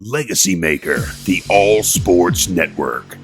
LegacyMaker, the All Sports Network.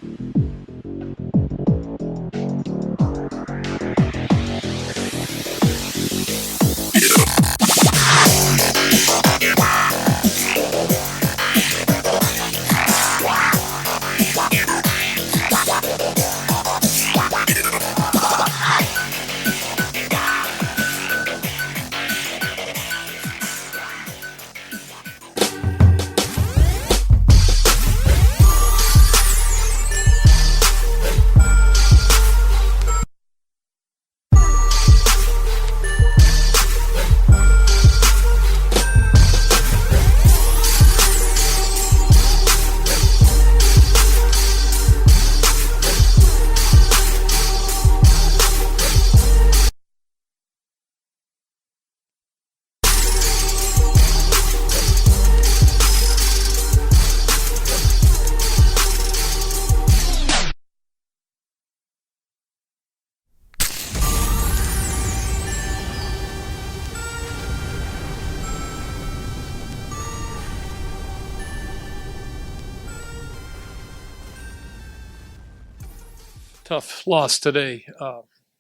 Tough loss today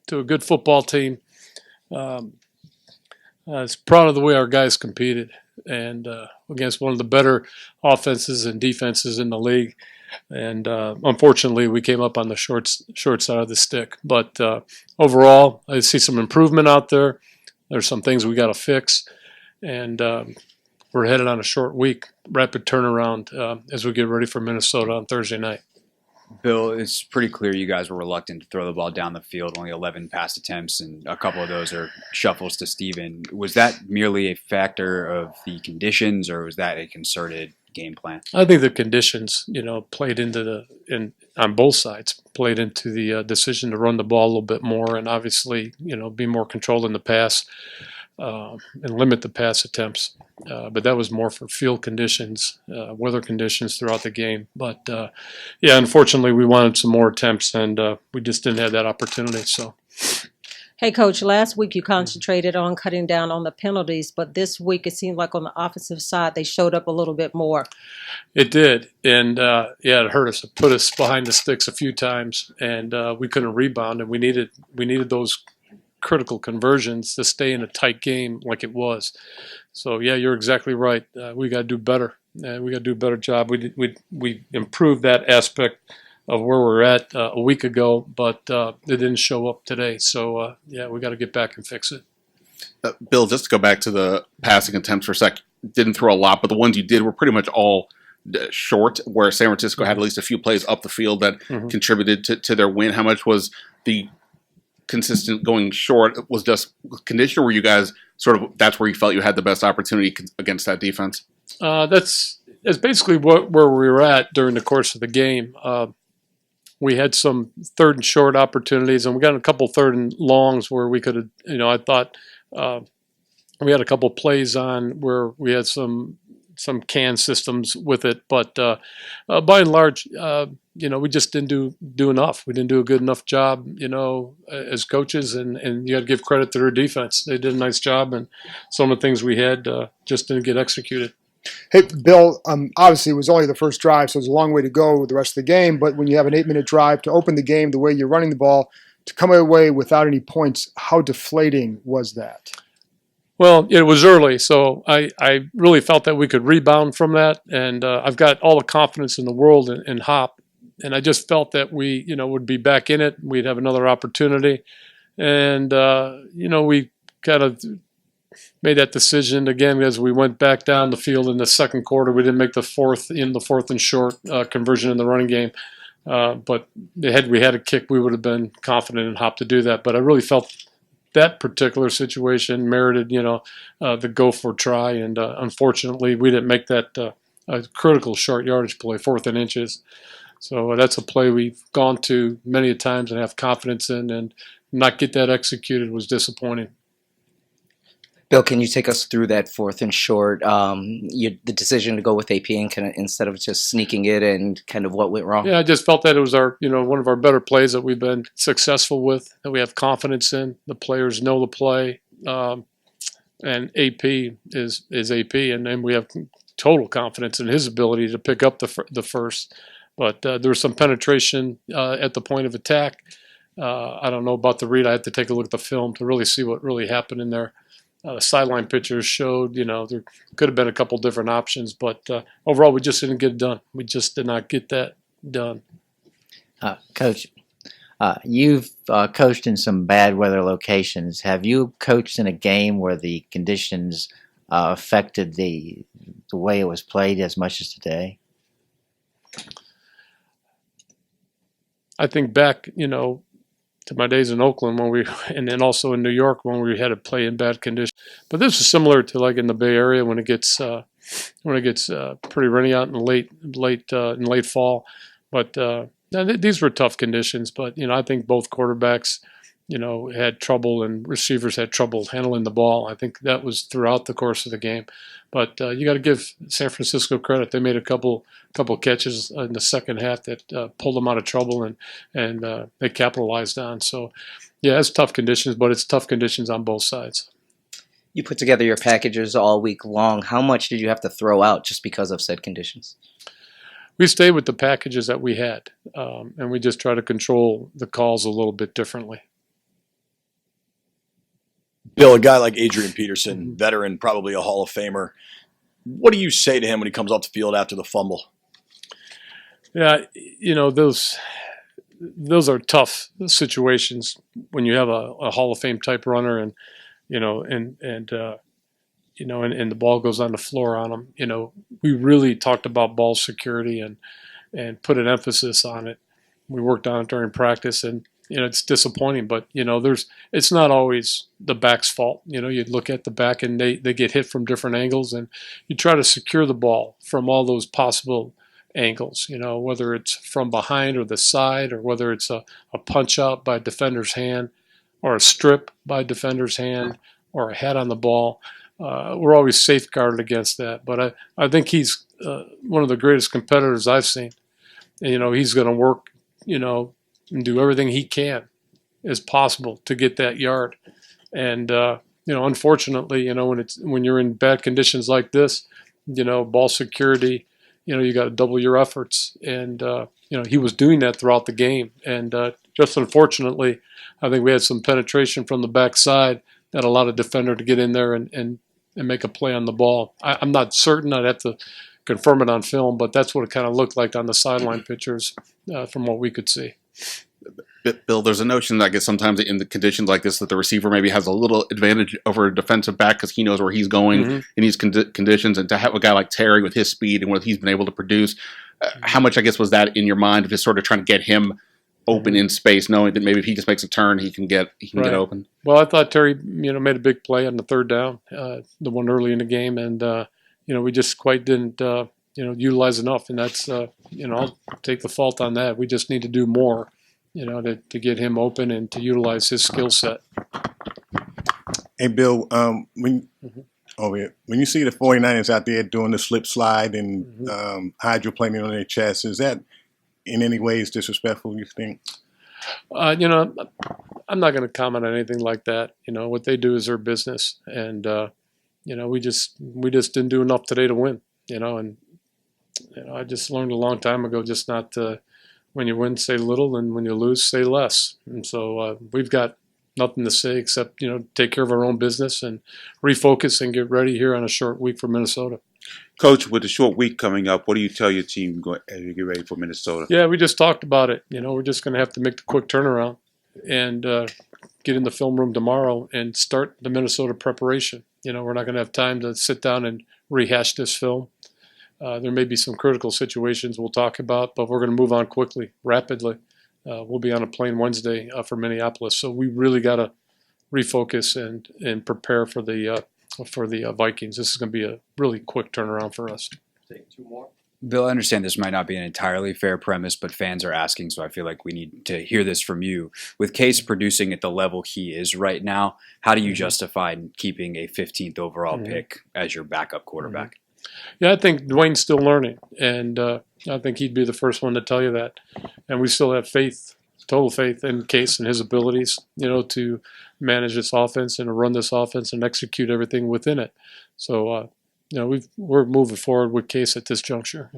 to a good football team. I was proud of the way our guys competed and against one of the better offenses and defenses in the league. And unfortunately, we came up on the short side of the stick. But overall, I see some improvement out there. There's some things we got to fix. And we're headed on a short week, rapid turnaround as we get ready for Minnesota on Thursday night. Bill, it's pretty clear you guys were reluctant to throw the ball down the field, only 11 pass attempts, and a couple of those are shuffles to Steven. Was that merely a factor of the conditions, or was that a concerted game plan? I think the conditions, played on both sides, played into the decision to run the ball a little bit more and obviously, be more controlled in the pass and limit the pass attempts. But that was more for field conditions, weather conditions throughout the game. But, unfortunately, we wanted some more attempts, and we just didn't have that opportunity. So, Hey, Coach, last week you concentrated on cutting down on the penalties, but this week it seemed like on the offensive side they showed up a little bit more. It did, and, it hurt us. It put us behind the sticks a few times, and we couldn't rebound, and we needed those critical conversions to stay in a tight game like it was. So you're exactly right. We got to do better. We got to do a better job. We improved that aspect of where we're at a week ago, but it didn't show up today. So we got to get back and fix it. Bill, just to go back to the passing attempts for a sec, didn't throw a lot, but the ones you did were pretty much all short, where San Francisco had at least a few plays up the field that contributed to their win. How much was the consistent going short? Was just condition, or were you guys that's where you felt you had the best opportunity against that defense? That's basically where we were at during the course of the game. We had some third and short opportunities, and we got a couple third and longs where we could have, I thought we had a couple plays on where we had some can systems with it, but by and large, we just didn't do enough. We didn't do a good enough job, as coaches, and you got to give credit to their defense. They did a nice job, and some of the things we had just didn't get executed. Hey, Bill, obviously it was only the first drive, so it's a long way to go with the rest of the game, but when you have an 8-minute drive to open the game, the way you're running the ball, to come away without any points, how deflating was that? Well, it was early, so I really felt that we could rebound from that, and I've got all the confidence in the world in Hop, and I just felt that we, would be back in it. We'd have another opportunity, and, we kind of made that decision again as we went back down the field in the second quarter. We didn't make the fourth and short conversion in the running game, but had we had a kick, we would have been confident in Hop to do that, but I really felt that particular situation merited, the go for try. And unfortunately, we didn't make that a critical short yardage play, 4th and inches. So that's a play we've gone to many times and have confidence in, and not get that executed was disappointing. Bill, can you take us through that 4th and short, the decision to go with AP and instead of just sneaking it, and kind of what went wrong? Yeah, I just felt that it was our, one of our better plays that we've been successful with, that we have confidence in. The players know the play, and AP is AP, and then we have total confidence in his ability to pick up the first. But there was some penetration at the point of attack. I don't know about the read. I had to take a look at the film to really see what really happened in there. The sideline pictures showed, there could have been a couple different options, but overall we just didn't get it done. We just did not get that done. Coach, you've coached in some bad weather locations. Have you coached in a game where the conditions affected the way it was played as much as today? I think back, to my days in Oakland and then also in New York when we had to play in bad conditions. But this is similar to like in the Bay Area when it gets pretty rainy out in late fall. But these were tough conditions. But I think both quarterbacks, had trouble and receivers had trouble handling the ball. I think that was throughout the course of the game. But you got to give San Francisco credit. They made a couple catches in the second half that pulled them out of trouble and they capitalized on. So, yeah, it's tough conditions, but it's tough conditions on both sides. You put together your packages all week long. How much did you have to throw out just because of said conditions? We stayed with the packages that we had, and we just try to control the calls a little bit differently. Bill, a guy like Adrian Peterson, veteran, probably a Hall of Famer, what do you say to him when he comes off the field after the fumble? Yeah, those are tough situations when you have a Hall of Fame type runner and the ball goes on the floor on him. We really talked about ball security and put an emphasis on it. We worked on it during practice, and it's disappointing, but it's not always the back's fault. You look at the back and they get hit from different angles, and you try to secure the ball from all those possible angles, whether it's from behind or the side, or whether it's a punch out by defender's hand or a strip by defender's hand or a head on the ball. We're always safeguarded against that, but I think he's one of the greatest competitors I've seen. And, he's going to work, and do everything he can as possible to get that yard. And unfortunately, when you're in bad conditions like this, ball security, you got to double your efforts. And he was doing that throughout the game. And just unfortunately, I think we had some penetration from the backside that allowed a defender to get in there and make a play on the ball. I'm not certain. I'd have to confirm it on film, but that's what it kind of looked like on the sideline pictures from what we could see. Bill, there's a notion that I guess sometimes in the conditions like this that the receiver maybe has a little advantage over a defensive back because he knows where he's going in these conditions, and to have a guy like Terry with his speed and what he's been able to produce, how much I guess was that in your mind of just sort of trying to get him open in space, knowing that maybe if he just makes a turn, he can get open? Well, I thought Terry, made a big play on the third down, the one early in the game, and we just quite didn't utilize enough, and that's I'll take the fault on that. We just need to do more, to get him open and to utilize his skill set. Hey, Bill, when you see the 49ers out there doing the slip slide and hydroplaning on their chest, is that in any ways disrespectful, you think? I'm not going to comment on anything like that. What they do is their business, and we just didn't do enough today to win. And I just learned a long time ago just not to, when you win, say little, and when you lose, say less. And so we've got nothing to say except take care of our own business and refocus and get ready here on a short week for Minnesota. Coach, with the short week coming up, what do you tell your team as you get ready for Minnesota? Yeah, we just talked about it. We're just going to have to make the quick turnaround and get in the film room tomorrow and start the Minnesota preparation. We're not going to have time to sit down and rehash this film. There may be some critical situations we'll talk about, but we're going to move on quickly, rapidly. We'll be on a plane Wednesday for Minneapolis, so we really got to refocus and prepare for the Vikings. This is going to be a really quick turnaround for us. Take two more. Bill, I understand this might not be an entirely fair premise, but fans are asking, so I feel like we need to hear this from you. With Case producing at the level he is right now, how do you justify keeping a 15th overall pick as your backup quarterback? Yeah, I think Dwayne's still learning, and I think he'd be the first one to tell you that. And we still have faith, total faith in Case and his abilities, to manage this offense and to run this offense and execute everything within it. So, we're moving forward with Case at this juncture.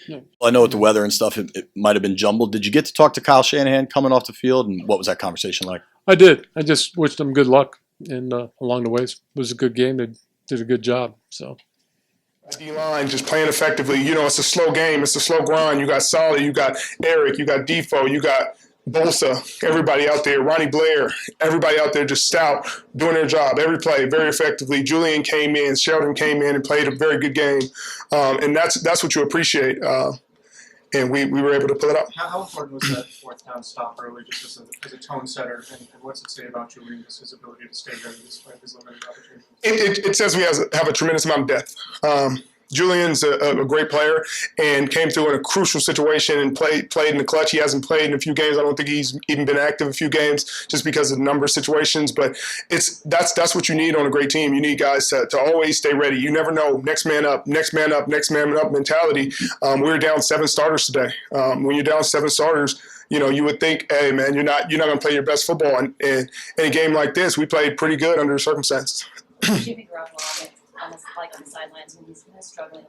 Well, I know with the weather and stuff, it might have been jumbled. Did you get to talk to Kyle Shanahan coming off the field, and what was that conversation like? I did. I just wished them good luck and along the way. It was a good game. They did a good job. So. D-line just playing effectively. It's a slow game. It's a slow grind. You got Solid. You got Eric. You got Defoe. You got Bosa. Everybody out there. Ronnie Blair. Everybody out there just stout, doing their job. Every play, very effectively. Julian came in. Sheldon came in and played a very good game. And that's what you appreciate. And we were able to pull it up. How important was that fourth down stop early, just as a tone setter? And what's it say about Julian, his ability to stay ready despite his limited opportunities? It says we have a tremendous amount of depth. Julian's a great player and came through in a crucial situation and played in the clutch. He hasn't played in a few games. I don't think he's even been active a few games just because of the number of situations. But that's what you need on a great team. You need guys to always stay ready. You never know. Next man up, next man up, next man up mentality. We were down 7 starters today. When you're down 7 starters, you would think, hey, man, you're not going to play your best football. And in a game like this, we played pretty good under the circumstances. Jimmy Garoppolo almost like on the sidelines when he's struggling a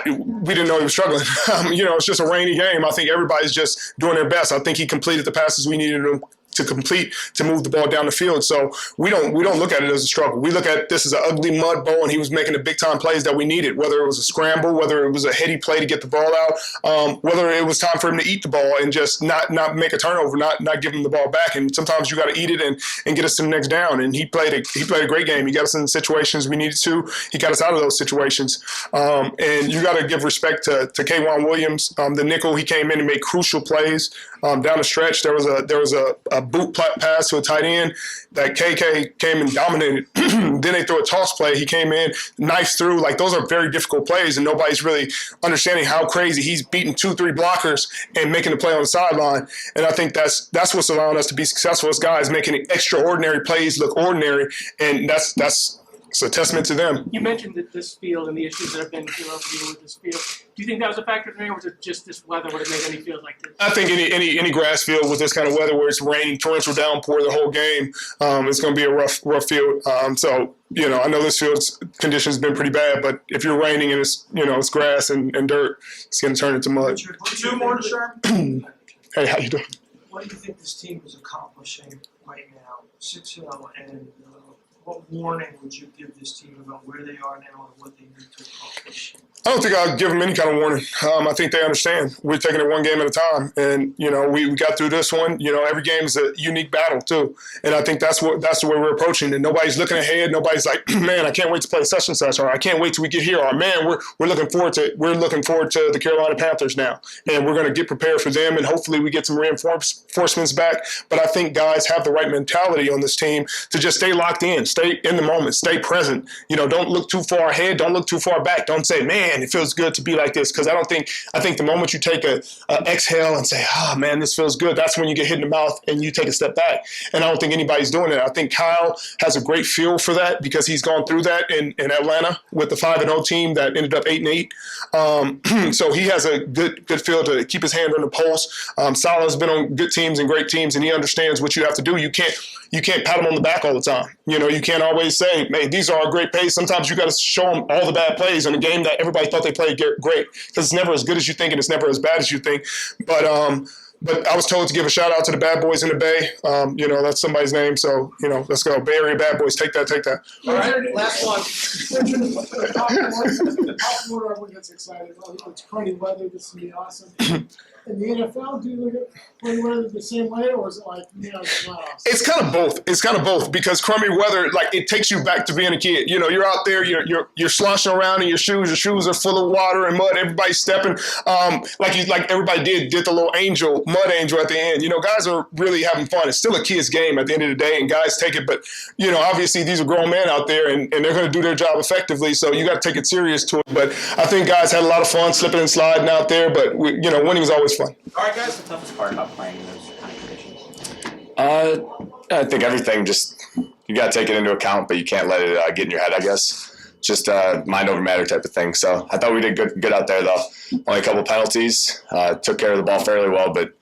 little bit. We didn't know he was struggling. It's just a rainy game. I think everybody's just doing their best. I think he completed the passes we needed him to complete to move the ball down the field. So we don't look at it as a struggle. We look at this as an ugly mud bowl, and he was making the big time plays that we needed, whether it was a scramble, whether it was a heady play to get the ball out, whether it was time for him to eat the ball and just not make a turnover, not give him the ball back. And sometimes you got to eat it and get us to the next down. And he played a great game. He got us in situations we needed to. He got us out of those situations. And you got to give respect to K'Wan Williams, the nickel. He came in and made crucial plays down the stretch. There was a boot pass to a tight end that KK came and dominated. Then they threw a toss play. He came in, knifes through. Like, those are very difficult plays, and nobody's really understanding how crazy he's beating 2-3 blockers and making a play on the sideline. And I think that's what's allowing us to be successful as guys, making extraordinary plays look ordinary, and that's a testament to them. You mentioned that this field and the issues that have been dealing with this field. Do you think that was a factor today, or was it just this weather would have made any field like this? I think any grass field with this kind of weather where it's raining, torrential downpour the whole game, it's going to be a rough field. So, I know this field's conditions have been pretty bad, but if you're raining and it's grass and dirt, it's going to turn into mud. Two more, Sherman. Hey, how you doing? What do you think this team is accomplishing right now, 6-0, and what warning would you give this team about where they are now and what they need to accomplish? I don't think I'll give them any kind of warning. I think they understand. We're taking it one game at a time. And, we got through this one. Every game is a unique battle, too. And I think that's the way we're approaching it. Nobody's looking ahead. Nobody's like, man, I can't wait to play such and such, or I can't wait till we get here, or man, we're looking forward to the Carolina Panthers now. And we're going to get prepared for them, and hopefully we get some reinforcements back. But I think guys have the right mentality on this team to just stay locked in, stay in the moment, stay present. Don't look too far ahead. Don't look too far back. Don't say, man, it feels good to be like this. Because I think the moment you take a exhale and say, man, this feels good, that's when you get hit in the mouth and you take a step back. And I don't think anybody's doing that. I think Kyle has a great feel for that because he's gone through that in Atlanta with the 5-0 team that ended up 8-8. So he has a good feel to keep his hand on the pulse. Salah's been on good teams and great teams, and he understands what you have to do. You can't pat him on the back all the time. You can't always say, hey, these are our great plays. Sometimes you got to show them all the bad plays in a game that everybody thought they played great, because it's never as good as you think and it's never as bad as you think. But I was told to give a shout out to the bad boys in the Bay. That's somebody's name. So, let's go. Bay Area bad boys. Take that. All right, last one. Top order, everyone gets excited. Well, it's cruddy weather. This will be awesome. In the NFL, do you look at crummy weather the same way, or is it like, playoffs? It's kind of both. It's kind of both, because crummy weather, like, it takes you back to being a kid. You're out there, you're sloshing around in your shoes. Your shoes are full of water and mud. Everybody's stepping, like everybody did the little mud angel at the end. Guys are really having fun. It's still a kid's game at the end of the day, and guys take it. But obviously these are grown men out there, and they're going to do their job effectively. So you got to take it serious to it. But I think guys had a lot of fun slipping and sliding out there. But winning is always fun. All right, guys. What's the toughest part about playing in those kind of conditions? I think everything, just you got to take it into account, but you can't let it get in your head, I guess. Just mind over matter type of thing. So I thought we did good out there, though. Only a couple penalties. Took care of the ball fairly well, but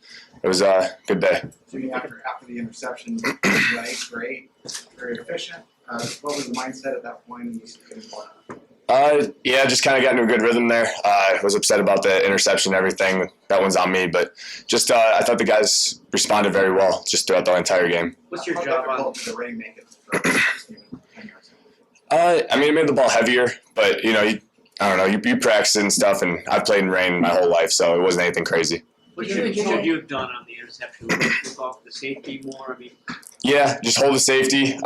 it was a good day. Jimmy, after the interception, you went 8 for 8. Very efficient. What was the mindset at that point in this game? Yeah, just kind of got into a good rhythm there. I was upset about the interception and everything. That one's on me, but just I thought the guys responded very well just throughout the entire game. What's your job on the rain make it? I mean, it made the ball heavier, but I don't know. You practice and stuff, and I've played in rain my whole life, so it wasn't anything crazy. What should you have done on the interception? Would you pick off the safety more? I mean, Yeah, just hold the safety.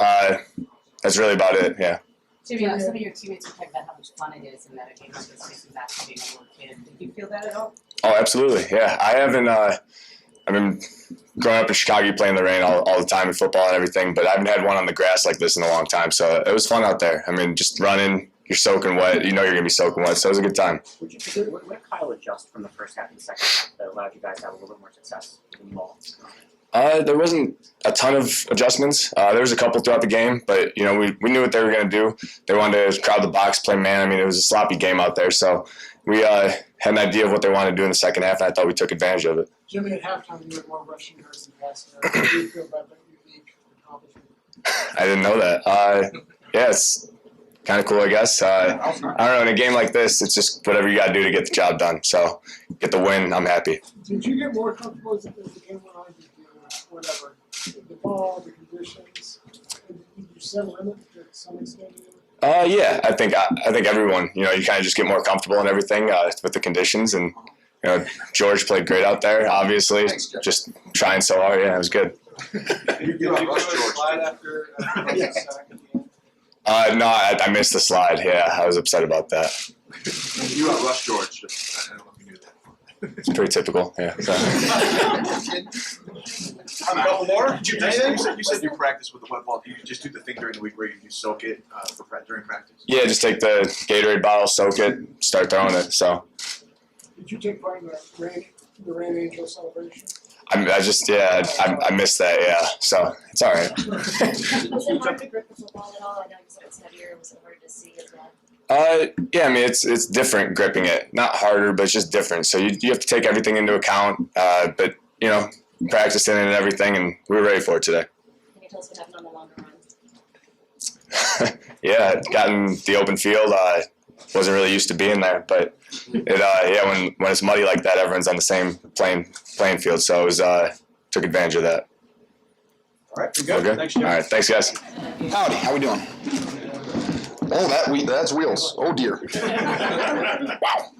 That's really about it. Yeah. Jimmy, some of your teammates are talking about how much fun it is and that a game like this is actually being a little kid. Did you feel that at all? Oh, absolutely. Yeah, I haven't. I mean, growing up in Chicago, you play in the rain all the time in football and everything, but I haven't had one on the grass like this in a long time. So it was fun out there. I mean, just running, you're soaking wet. You know you're gonna be soaking wet, so it was a good time. What did Kyle adjust from the first half and the second half that allowed you guys to have a little bit more success in the ball? There wasn't a ton of adjustments. There was a couple throughout the game, but we knew what they were going to do. They wanted to crowd the box, play man. I mean, it was a sloppy game out there, so we had an idea of what they wanted to do in the second half, and I thought we took advantage of it. Jimmy, at halftime, you had more rushing yards than passing yards. How do you feel about that unique accomplishment? I didn't know that. Yeah, it's kind of cool, I guess. I don't know. In a game like this, it's just whatever you got to do to get the job done. So get the win, I'm happy. Did you get more comfortable as the game went on? Whatever, the ball, the conditions, did you settle in it to some extent? Yeah, I think everyone, you kind of just get more comfortable and everything with the conditions, and George played great out there. Obviously, just trying so hard. Yeah, it was good. Did you rush George slide after the sack at the end? No, I missed the slide. Yeah, I was upset about that. You rushed George. I don't know if you knew that. It's pretty typical. Yeah. So. A couple more? You said you practice with the wet ball. Do you just do the thing during the week where you soak it during practice? Yeah, just take the Gatorade bottle, soak it, start throwing it. So. Did you take part in the Rain Angel celebration? I missed that. Yeah, so it's all right. Was it hard to grip the football at all? I know you said it's heavier. Was it hard to see as well? Yeah, I mean it's different gripping it. Not harder, but it's just different. So you have to take everything into account. But practicing it and everything, and we were ready for it today. Can you tell us what happened on the longer run? Yeah, gotten the open field. Wasn't really used to being there, but when it's muddy like that, everyone's on the same playing field. So it was took advantage of that. All right, good. Okay. Thanks, all right, thanks guys. Howdy, how we doing? Oh, that's wheels. Oh dear. Wow.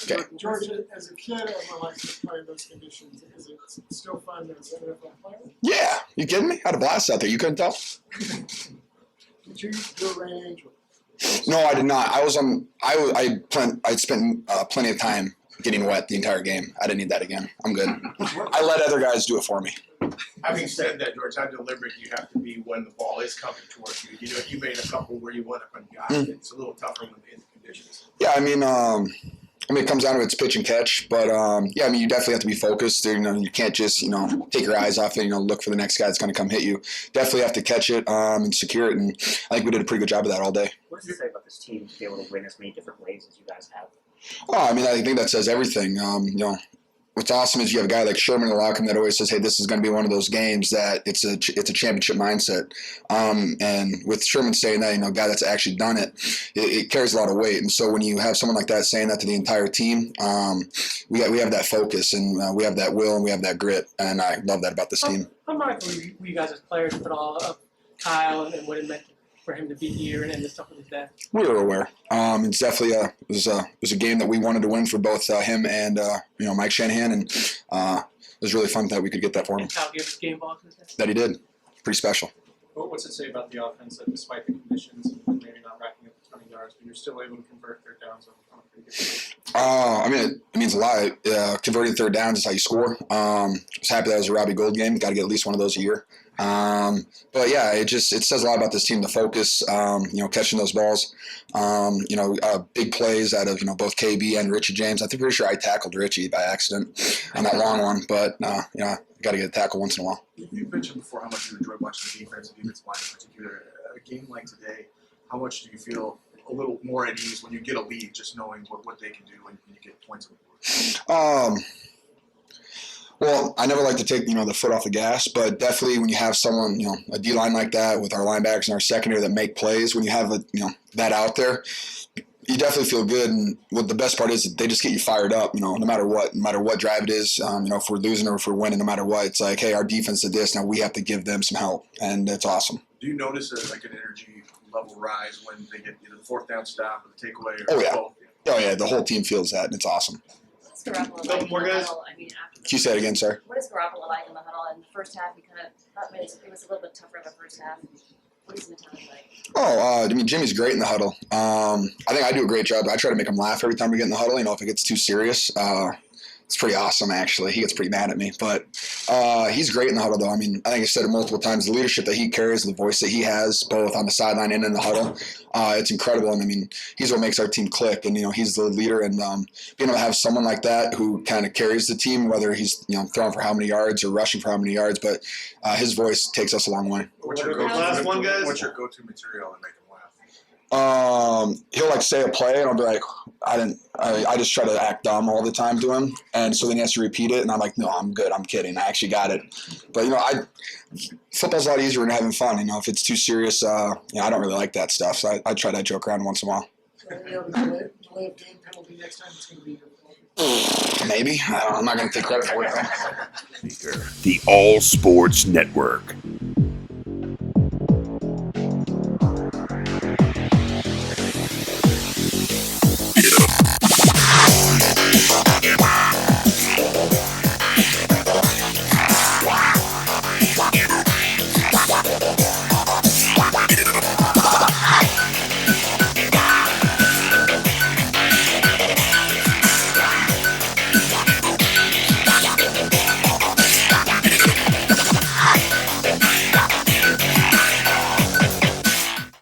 Okay. George, as a kid, everyone likes to play in those conditions. Is it still fun as an NFL player? Yeah, you kidding me? I had a blast out there. You couldn't tell? Did you do a Rain Angel? No, I did not. I spent plenty of time getting wet the entire game. I didn't need that again. I'm good. I let other guys do it for me. Having said that, George, how deliberate you have to be when the ball is coming towards you. You made a couple where you went up on guys. It's a little tougher when in the conditions. Yeah, I mean, it comes down to it's pitch and catch, but you definitely have to be focused. You can't just take your eyes off it. Look for the next guy that's going to come hit you. Definitely have to catch it and secure it, and I think we did a pretty good job of that all day. What does it say about this team to be able to win as many different ways as you guys have? Oh, I mean, I think that says everything. What's awesome is you have a guy like Sherman in the locker room that always says, "Hey, this is going to be one of those games that it's a championship mindset." And with Sherman saying that, a guy that's actually done it carries a lot of weight. And so when you have someone like that saying that to the entire team, we have that focus and we have that will and we have that grit, and I love that about this team. How mindful were you guys as players of it all, of Kyle and what it meant for him to be here and the stuff with his dad? We were aware. It's definitely it was a game that we wanted to win for both him and Mike Shanahan, and it was really fun that we could get that for him. Kyle gave us game ball to his dad? That he did. Pretty special. What's it say about the offense that despite the conditions and maybe not racking up a ton of yards, but you're still able to convert third downs on a pretty good game? It means a lot. Converting third downs is how you score. I was happy that it was a Robbie Gould game. Got to get at least one of those a year. But yeah, it says a lot about this team. The focus, catching those balls, big plays out of both KB and Richie James. I'm pretty sure I tackled Richie by accident on that long one, but got to get a tackle once in a while. You mentioned before how much you enjoy watching the defense and defensive line in particular. A game like today, how much do you feel a little more at ease when you get a lead, just knowing what they can do when you get points on the board? Well, I never like to take, the foot off the gas, but definitely when you have someone, a D-line like that with our linebackers and our secondary that make plays, when you have that out there, you definitely feel good. And what the best part is, they just get you fired up, no matter what drive it is, if we're losing or if we're winning, no matter what, it's like, hey, our defense did this, now we have to give them some help, and it's awesome. Do you notice an energy level rise when they get either the fourth down stop or the takeaway? Oh, yeah. Oh, yeah, the whole team feels that, and it's awesome. What's Garoppolo like in the huddle? I mean, after Can you say it again, sorry? What is Garoppolo like in the huddle? In the first half, he kind of thought it was a little bit tougher in the first half. What is mentality like? Oh, Jimmy's great in the huddle. I think I do a great job. I try to make him laugh every time we get in the huddle. If it gets too serious, it's pretty awesome, actually. He gets pretty mad at me. But he's great in the huddle, though. I think I said it multiple times. The leadership that he carries, the voice that he has, both on the sideline and in the huddle, it's incredible. And, he's what makes our team click. And, he's the leader. And being able to have someone like that who kind of carries the team, whether he's, throwing for how many yards or rushing for how many yards, but his voice takes us a long way. What's your go-to material to make him laugh? He'll say a play and I'll be like, I just try to act dumb all the time to him, and so then he has to repeat it, and I'm like, no, I'm good, I'm kidding, I actually got it. But football's a lot easier than having fun. If it's too serious, I don't really like that stuff, so I try to joke around once in a while. Delay of game penalty next time, it's going to be Maybe. I'm not going to take credit for it, though. The All Sports Network.